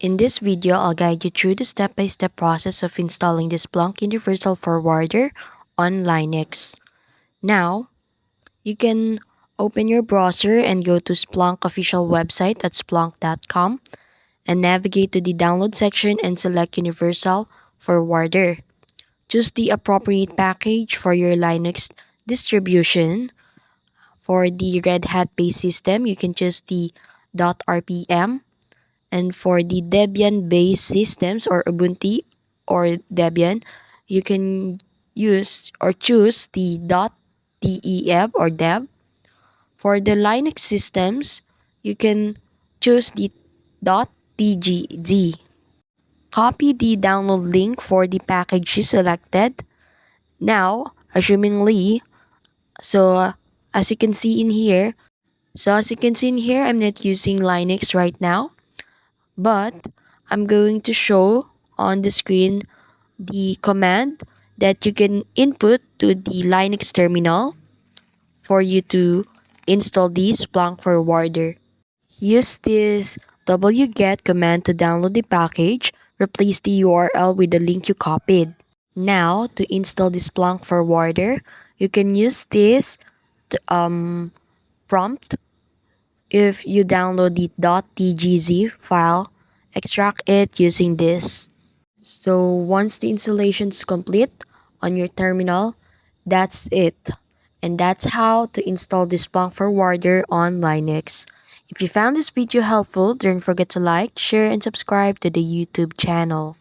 In this video, I'll guide you through the step-by-step process of installing the Splunk Universal Forwarder on Linux. Now, you can open your browser and go to Splunk official website at splunk.com and navigate to the download section and select Universal Forwarder. Choose the appropriate package for your Linux distribution. For the Red Hat based system, you can choose the .rpm. And for the Debian-based systems or Ubuntu or Debian, you can use or choose the .deb or deb. For the Linux systems, you can choose the .tgz. Copy the download link for the package you selected. Now, assumingly, so as you can see in here, I'm not using Linux right now, but I'm going to show on the screen the command that you can input to the Linux terminal for you to install the Splunk Forwarder. Use this wget command to download the package. Replace the URL with the link you copied. Now, to install the Splunk Forwarder, you can use this prompt. If you download the .tgz file, extract it using this. So once the installation is complete on your terminal, that's it. And that's how to install the Splunk Forwarder on Linux. If you found this video helpful, don't forget to like, share, and subscribe to the YouTube channel.